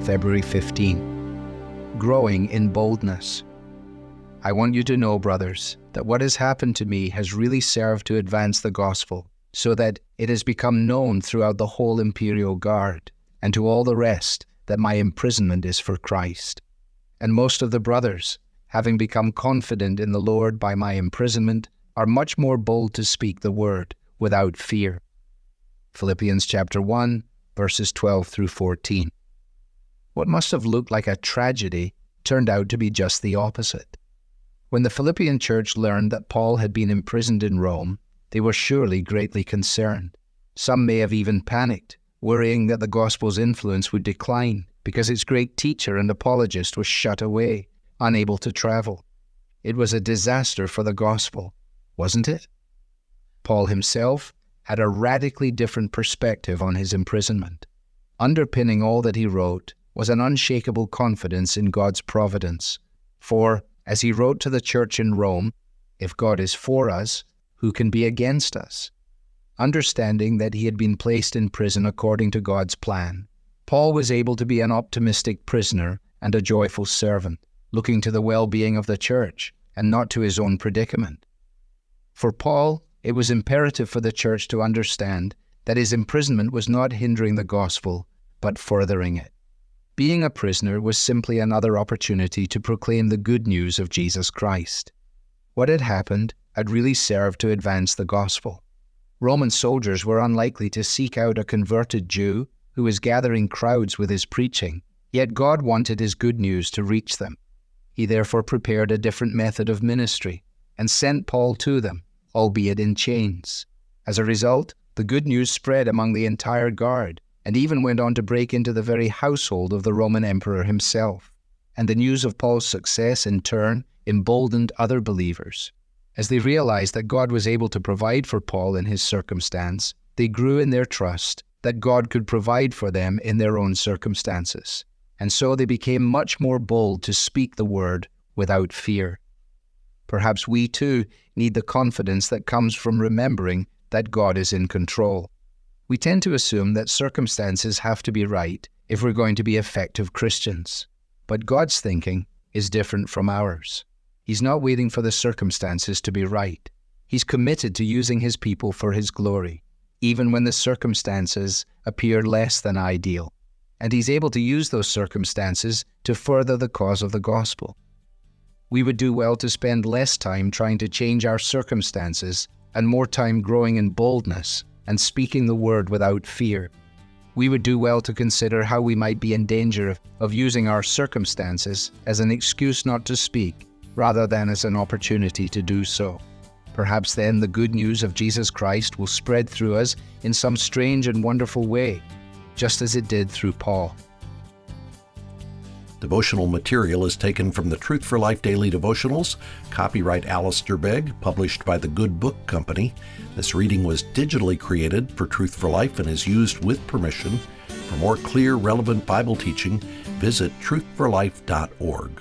February 15. Growing in boldness. I want you to know, brothers, that what has happened to me has really served to advance the gospel, so that it has become known throughout the whole imperial guard, and to all the rest, that my imprisonment is for Christ. And most of the brothers, having become confident in the Lord by my imprisonment, are much more bold to speak the word without fear. Philippians chapter 1, verses 12 through 14. What must have looked like a tragedy turned out to be just the opposite. When the Philippian church learned that Paul had been imprisoned in Rome, they were surely greatly concerned. Some may have even panicked, worrying that the gospel's influence would decline because its great teacher and apologist was shut away, unable to travel. It was a disaster for the gospel, wasn't it? Paul himself had a radically different perspective on his imprisonment. Underpinning all that he wrote was an unshakable confidence in God's providence. For, as he wrote to the church in Rome, if God is for us, who can be against us? Understanding that he had been placed in prison according to God's plan, Paul was able to be an optimistic prisoner and a joyful servant, looking to the well-being of the church and not to his own predicament. For Paul, it was imperative for the church to understand that his imprisonment was not hindering the gospel, but furthering it. Being a prisoner was simply another opportunity to proclaim the good news of Jesus Christ. What had happened had really served to advance the gospel. Roman soldiers were unlikely to seek out a converted Jew who was gathering crowds with his preaching, yet God wanted his good news to reach them. He therefore prepared a different method of ministry and sent Paul to them, albeit in chains. As a result, the good news spread among the entire guard and even went on to break into the very household of the Roman emperor himself. And the news of Paul's success, in turn, emboldened other believers. As they realized that God was able to provide for Paul in his circumstance, they grew in their trust that God could provide for them in their own circumstances. And so they became much more bold to speak the word without fear. Perhaps we too need the confidence that comes from remembering that God is in control. We tend to assume that circumstances have to be right if we're going to be effective Christians. But God's thinking is different from ours. He's not waiting for the circumstances to be right. He's committed to using his people for his glory, even when the circumstances appear less than ideal. And he's able to use those circumstances to further the cause of the gospel. We would do well to spend less time trying to change our circumstances and more time growing in boldness and speaking the word without fear. We would do well to consider how we might be in danger of using our circumstances as an excuse not to speak, rather than as an opportunity to do so. Perhaps then the good news of Jesus Christ will spread through us in some strange and wonderful way, just as it did through Paul. Devotional material is taken from the Truth for Life Daily Devotionals, copyright Alistair Begg, published by the Good Book Company. This reading was digitally created for Truth for Life and is used with permission. For more clear, relevant Bible teaching, visit truthforlife.org.